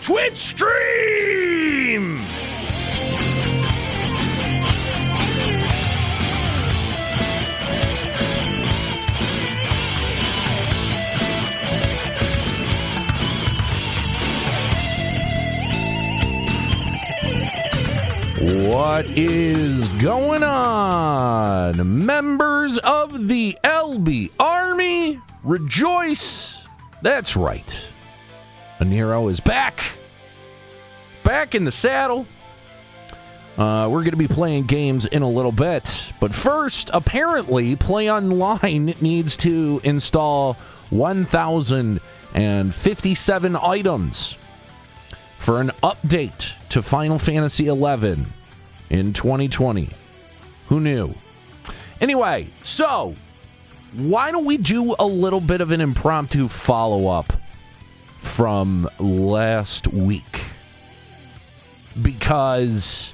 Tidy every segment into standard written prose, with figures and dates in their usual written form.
Twitch stream. What is going on, members of the LB Army? Rejoice! That's right. Nero is back in the saddle. We're going to be playing games in a little bit, but first, apparently, Play Online needs to install 1,057 items for an update to Final Fantasy XI in 2020. Who knew? Anyway, so why don't we do a little bit of an impromptu follow-up from last week? Because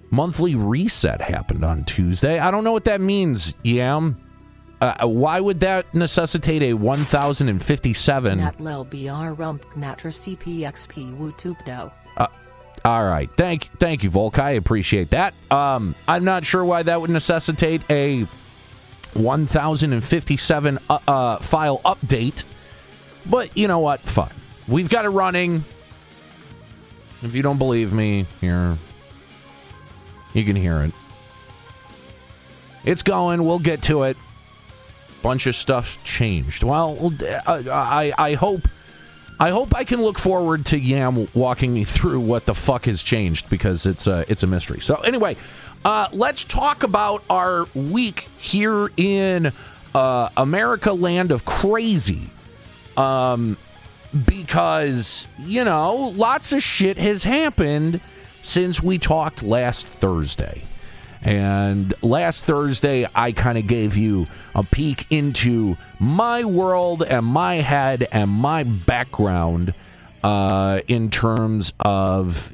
monthly reset happened on Tuesday. I don't know what that means, Yam. Why would that necessitate a 1,057? All right. Thank you, Volk. I appreciate that. I'm not sure why that would necessitate a 1,057 file update. But you know what? Fine. We've got it running. If you don't believe me, here, you can hear it. It's going. We'll get to it. Bunch of stuff changed. Well, I hope I can look forward to Yam walking me through what the fuck has changed, because it's a mystery. So anyway, let's talk about our week here in America land of crazy. Because, lots of shit has happened since we talked last Thursday. And last Thursday, I kind of gave you a peek into my world and my head and my background in terms of,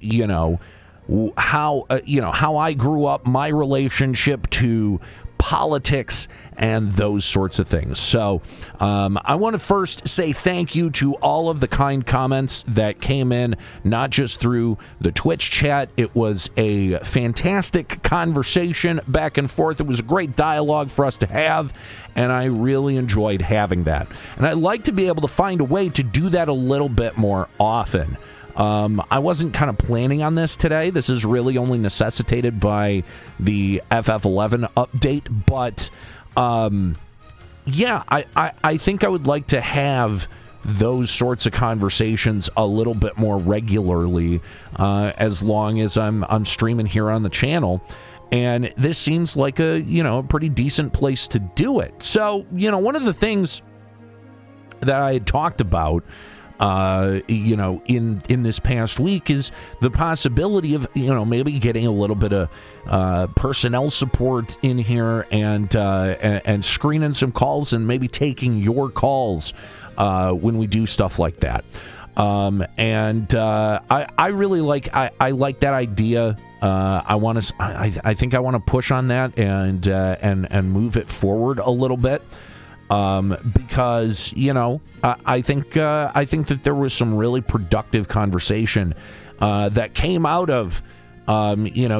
how I grew up, my relationship to politics and those sorts of things. So I want to first say thank you to all of the kind comments that came in, not just through the Twitch chat. It was a fantastic conversation back and forth. It was a great dialogue for us to have, and I really enjoyed having that. And I'd like to be able to find a way to do that a little bit more often. I wasn't kind of planning on this today. This is really only necessitated by the FF11 update, but yeah, I think I would like to have those sorts of conversations a little bit more regularly, as long as I'm streaming here on the channel. And this seems like a pretty decent place to do it. So, one of the things that I had talked about in this past week is the possibility of, maybe getting a little bit of personnel support in here and screening some calls and maybe taking your calls when we do stuff like that. I really like that idea. I think I want to push on that and move it forward a little bit. Because I think that there was some really productive conversation that came out of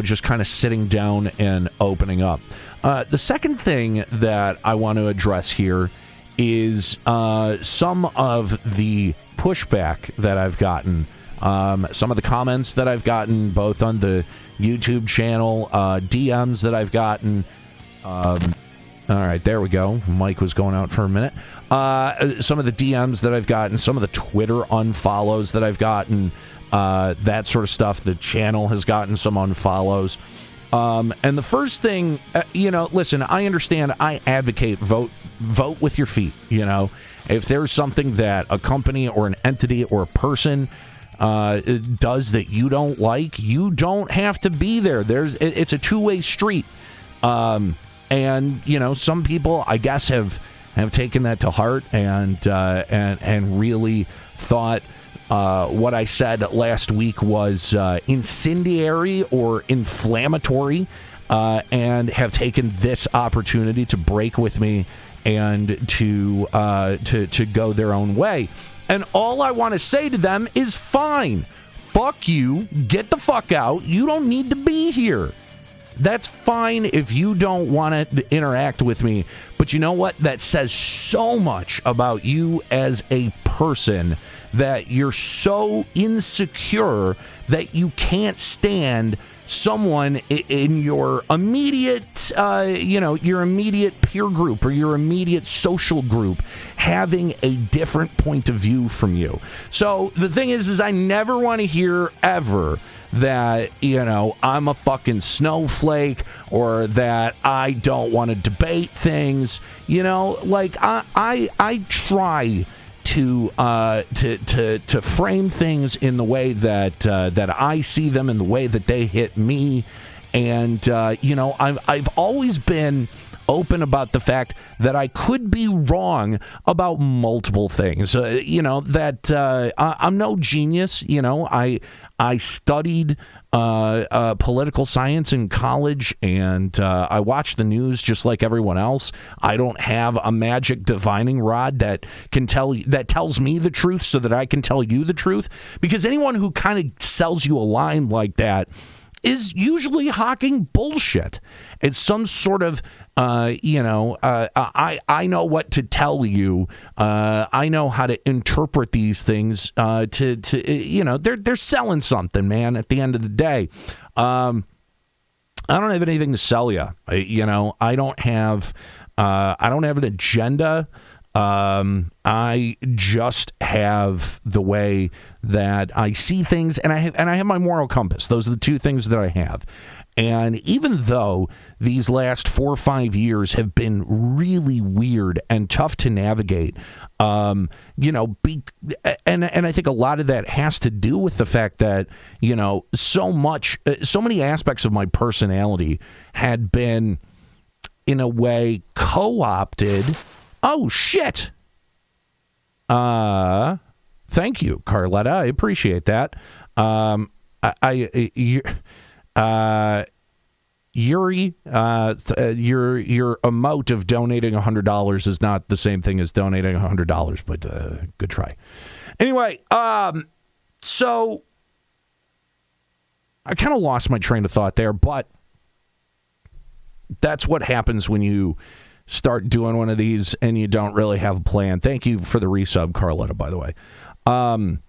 just kind of sitting down and opening up. The second thing that I want to address here is some of the pushback that I've gotten, some of the comments that I've gotten both on the YouTube channel, DMs that I've gotten. All right, there we go. Mike was going out for a minute. Some of the DMs that I've gotten, some of the Twitter unfollows that I've gotten, that sort of stuff. The channel has gotten some unfollows. And the first thing, listen, I understand. I advocate vote with your feet. If there's something that a company or an entity or a person does that you don't like, you don't have to be there. It's a two-way street. And some people, I guess, have taken that to heart and really thought what I said last week was incendiary or inflammatory, and have taken this opportunity to break with me and to go their own way. And all I want to say to them is fine. Fuck you. Get the fuck out. You don't need to be here. That's fine if you don't want to interact with me. But you know what? That says so much about you as a person that you're so insecure that you can't stand someone in your immediate, your immediate peer group or your immediate social group having a different point of view from you. So the thing is I never want to hear ever that, I'm a fucking snowflake or that I don't want to debate things. I try to frame things in the way that I see them, in the way that they hit me, and I've always been open about the fact that I could be wrong about multiple things. I'm no genius. I studied political science in college, and I watch the news just like everyone else. I don't have a magic divining rod that tells me the truth so that I can tell you the truth, because anyone who kind of sells you a line like that is usually hawking bullshit. It's some sort of, I know what to tell you. I know how to interpret these things. They're selling something, man. At the end of the day, I don't have anything to sell you. I don't have an agenda. I just have the way that I see things, and I have my moral compass. Those are the two things that I have. And even though these last 4 or 5 years have been really weird and tough to navigate, and I think a lot of that has to do with the fact that, so many aspects of my personality had been, in a way, co-opted. Oh, shit. Thank you, Carletta. I appreciate that. Yuri, your emote of donating $100 is not the same thing as donating $100, but good try. Anyway, so I kind of lost my train of thought there, but that's what happens when you start doing one of these and you don't really have a plan. Thank you for the resub, Carletta, by the way. And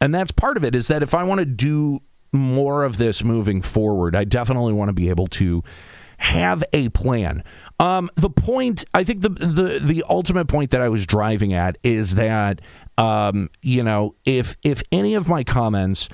that's part of it, is that if I want to do more of this moving forward, I definitely want to be able to have a plan. The point, I think the ultimate point that I was driving at is that, if any of my comments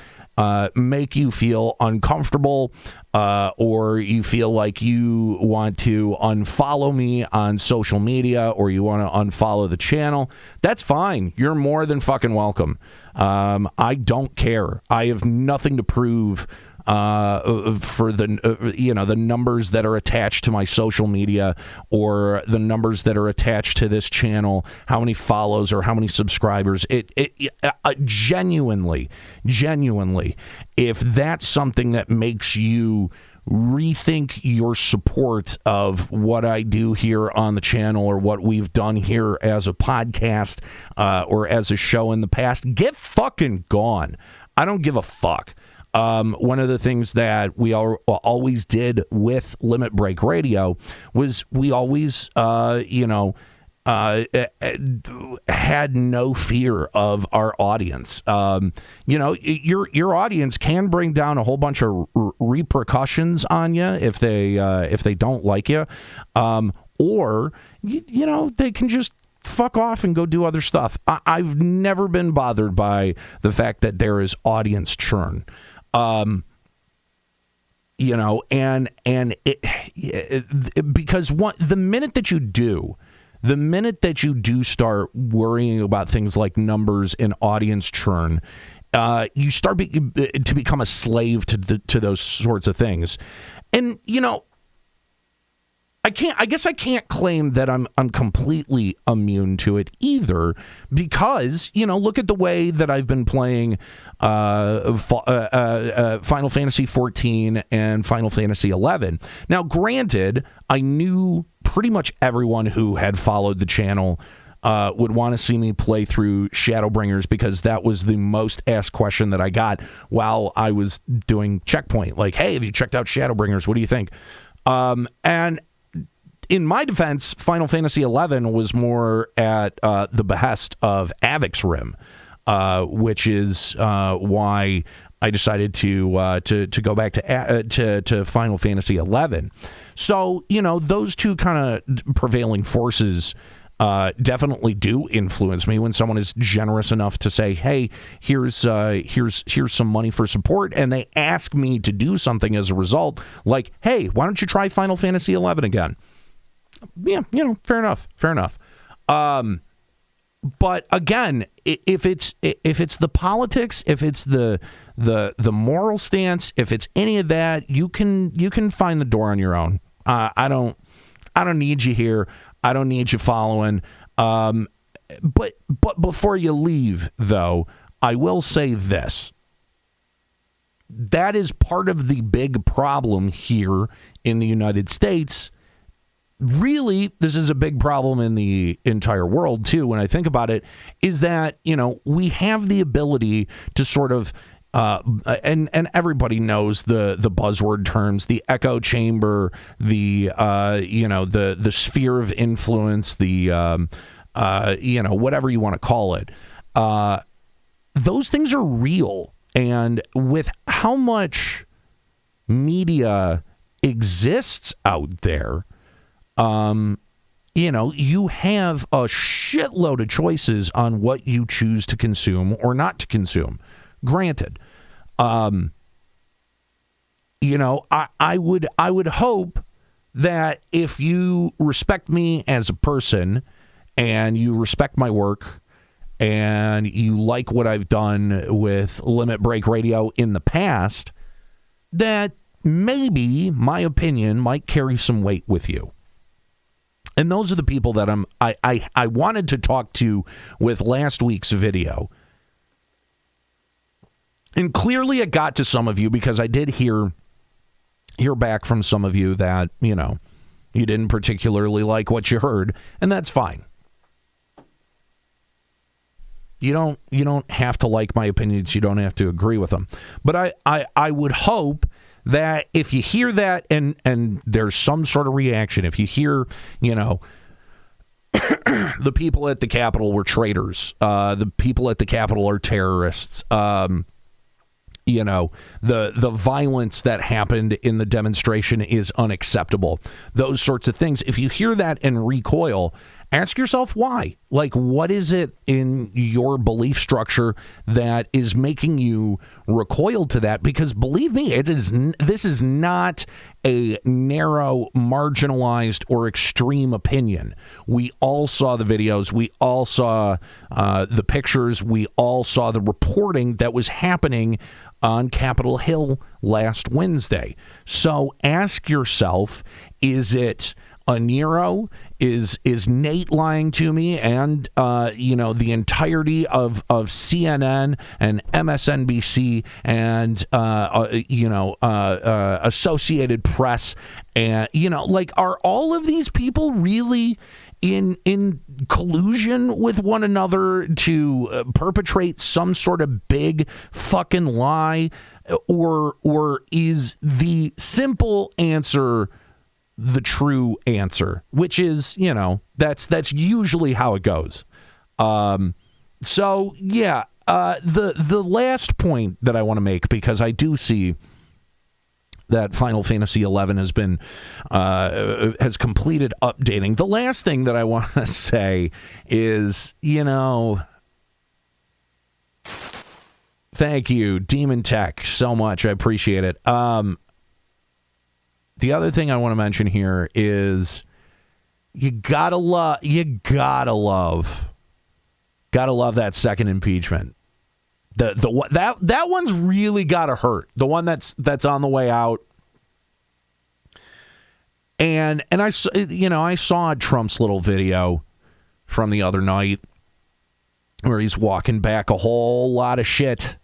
make you feel uncomfortable, or you feel like you want to unfollow me on social media, or you want to unfollow the channel, that's fine. You're more than fucking welcome. I don't care. I have nothing to prove for the numbers that are attached to my social media, or the numbers that are attached to this channel, how many follows or how many subscribers. Genuinely, if that's something that makes you rethink your support of what I do here on the channel, or what we've done here as a podcast, or as a show in the past, get fucking gone. I don't give a fuck. One of the things that we always did with Limit Break Radio was we always, had no fear of our audience. Your audience can bring down a whole bunch of repercussions on you if they don't like you, or they can just fuck off and go do other stuff. I've never been bothered by the fact that there is audience churn. Because the minute that you do start worrying about things like numbers and audience churn, you start to become a slave to those sorts of things. And I guess I can't claim that I'm completely immune to it either, because look at the way that I've been playing Final Fantasy 14 and Final Fantasy 11. Now, granted, I knew pretty much everyone who had followed the channel would want to see me play through Shadowbringers, because that was the most asked question that I got while I was doing Checkpoint. Like, hey, have you checked out Shadowbringers? What do you think? And in my defense, Final Fantasy XI was more at the behest of Avix Rim, which is why I decided to go back to Final Fantasy XI. So, those two kind of prevailing forces definitely do influence me when someone is generous enough to say, hey, here's some money for support, and they ask me to do something as a result, like, hey, why don't you try Final Fantasy XI again? Yeah, fair enough. But again, if it's the politics, if it's the moral stance, if it's any of that, you can find the door on your own. I don't need you here. I don't need you following. But before you leave, though, I will say this. That is part of the big problem here in the United States. Really, this is a big problem in the entire world, too, when I think about it, is that, we have the ability to sort of and everybody knows the buzzword terms, the echo chamber, the sphere of influence, the whatever you want to call it. Those things are real, and with how much media exists out there, you have a shitload of choices on what you choose to consume or not to consume. Granted, I would hope that if you respect me as a person and you respect my work and you like what I've done with Limit Break Radio in the past, that maybe my opinion might carry some weight with you. And those are the people that I wanted to talk to with last week's video. And clearly it got to some of you, because I did hear back from some of you that, you didn't particularly like what you heard, and that's fine. You don't have to like my opinions, you don't have to agree with them. But I would hope that if you hear that and there's some sort of reaction, if you hear, the people at the Capitol were traitors, the people at the Capitol are terrorists, the violence that happened in the demonstration is unacceptable. Those sorts of things. If you hear that and recoil, ask yourself why. Like, what is it in your belief structure that is making you recoil to that? Because believe me, this is not a narrow, marginalized, or extreme opinion. We all saw the videos. We all saw the pictures. We all saw the reporting that was happening on Capitol Hill last Wednesday. So ask yourself, is it a Nero? Is Nate lying to me? And the entirety of CNN and MSNBC and Associated Press, and are all of these people really in collusion with one another to perpetrate some sort of big fucking lie, or is the simple answer the true answer, which is, that's usually how it goes. So yeah, the last point that I want to make, because I do see that Final Fantasy XI has completed updating. The last thing that I want to say is, thank you, Demon Tech, so much. I appreciate it. The other thing I want to mention here is you gotta love that second impeachment. That one's really gotta hurt. The one that's on the way out. And I saw Trump's little video from the other night where he's walking back a whole lot of shit.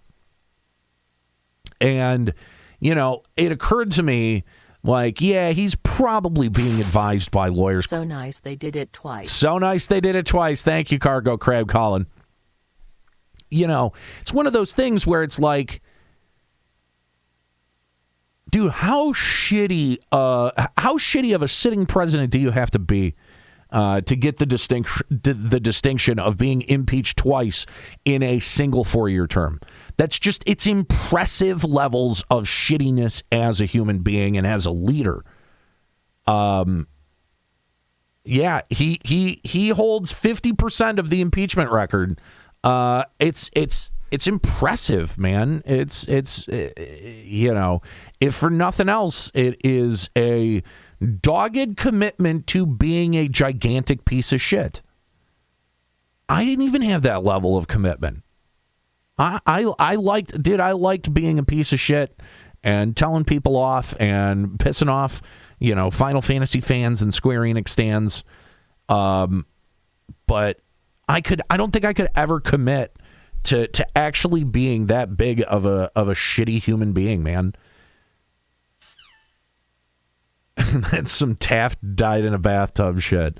And, it occurred to me Like, yeah, he's probably being advised by lawyers. So nice they did it twice. So nice they did it twice. Thank you, Cargo Crab Colin. You know, it's one of those things where it's like, dude, how shitty of a sitting president do you have to be to get the distinction of being impeached twice in a single 4-year term? It's impressive levels of shittiness as a human being and as a leader. Yeah, he holds 50% of the impeachment record. It's impressive, man. It's you know, if for nothing else, it is a dogged commitment to being a gigantic piece of shit. I didn't even have that level of commitment. I liked being a piece of shit and telling people off and pissing off, you know, Final Fantasy fans and Square Enix stands. But I don't think I could ever commit to actually being that big of a shitty human being, man. That's some Taft died in a bathtub shit.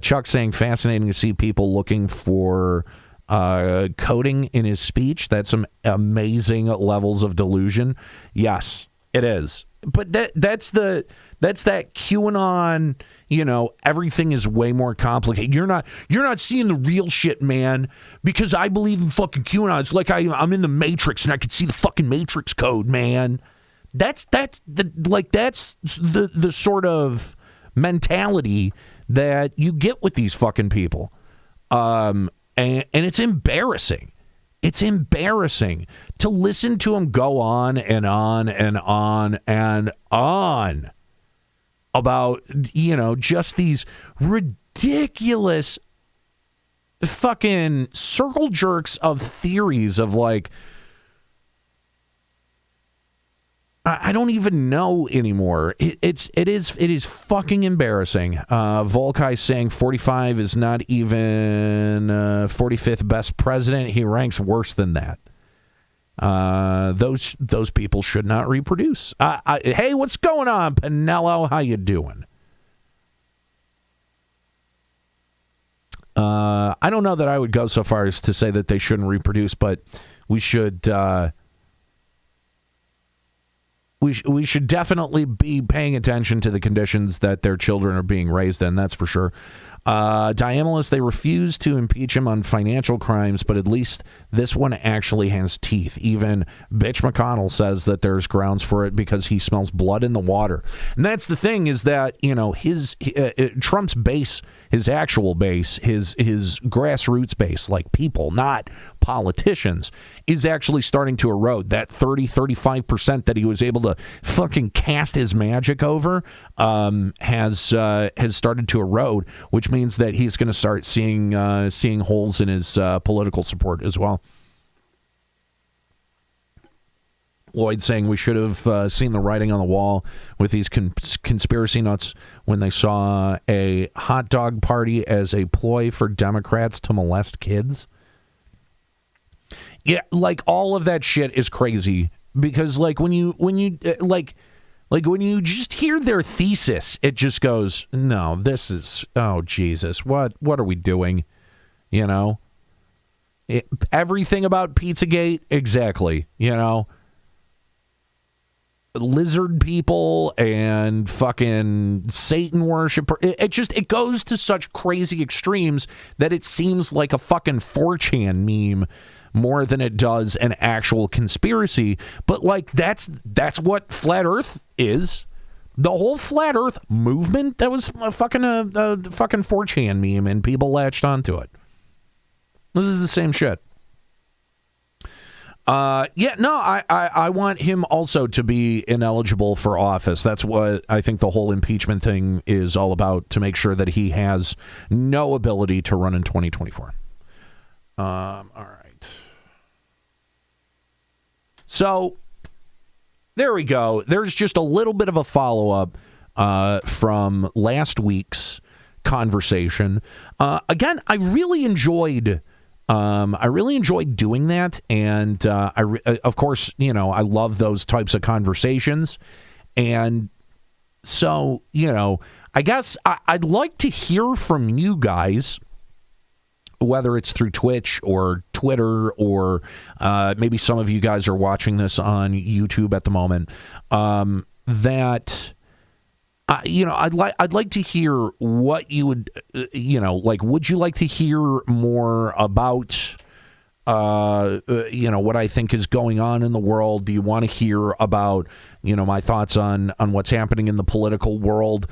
Chuck saying fascinating to see people looking for coding in his speech. That's some amazing levels of delusion. Yes, it is. But that's that QAnon, you know, everything is way more complicated. You're not seeing the real shit, man, because I believe in fucking QAnon. It's like I'm in the Matrix and I could see the fucking Matrix code, man. That's the sort of mentality that you get with these fucking people. And it's embarrassing. It's embarrassing to listen to him go on and on and on and on about, you know, just these ridiculous fucking circle jerks of theories of like, I don't even know anymore. It is fucking embarrassing. Volkai saying 45 is not even 45th best president. He ranks worse than that. Those people should not reproduce. Hey, what's going on, Pinello? How you doing? I don't know that I would go so far as to say that they shouldn't reproduce, but we should. We should definitely be paying attention to the conditions that their children are being raised in. That's for sure. Diamelis, they refused to impeach him on financial crimes, but at least this one actually has teeth. Even Bitch McConnell says that there's grounds for it because he smells blood in the water. And that's the thing, is that, you know, Trump's base, his actual base, his grassroots base, like people, not politicians, is actually starting to erode. That 35% that he was able to fucking cast his magic over has started to erode, which means that he's going to start seeing holes in his political support as well. Lloyd saying we should have seen the writing on the wall with these conspiracy nuts when they saw a hot dog party as a ploy for Democrats to molest kids. Yeah, like all of that shit is crazy, because like when you when you just hear their thesis, it just goes, no, this is, oh Jesus, what are we doing? You know, everything about Pizzagate, exactly. You know, lizard people and fucking Satan worshiper. It goes to such crazy extremes that it seems like a fucking 4chan meme more than it does an actual conspiracy. But like that's what flat Earth is. The whole flat Earth movement, that was a fucking 4chan meme, and people latched onto it. This is the same shit. I want him also to be ineligible for office. That's what I think the whole impeachment thing is all about, to make sure that he has no ability to run in 2024. All right. So there we go. There's just a little bit of a follow-up from last week's conversation. Again, I really enjoyed doing that, and of course, you know, I love those types of conversations. And So, I guess I'd like to hear from you guys, whether it's through Twitch or Twitter, or maybe some of you guys are watching this on YouTube at the moment, that I'd like to hear what you would would you like to hear more about what I think is going on in the world? Do you want to hear about my thoughts on what's happening in the political world?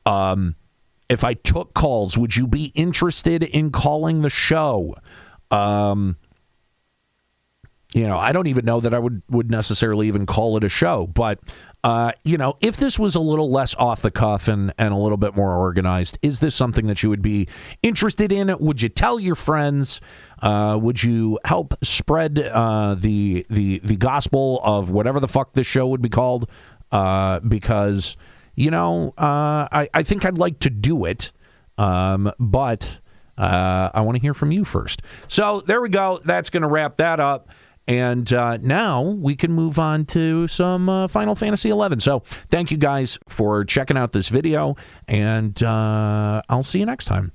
If I took calls, would you be interested in calling the show? I don't even know that I would necessarily even call it a show, but if this was a little less off the cuff and a little bit more organized, is this something that you would be interested in? Would you tell your friends? Would you help spread the gospel of whatever the fuck this show would be called? Because I think I'd like to do it, but I want to hear from you first. So there we go. That's going to wrap that up. And now we can move on to some Final Fantasy XI. So thank you guys for checking out this video, and I'll see you next time.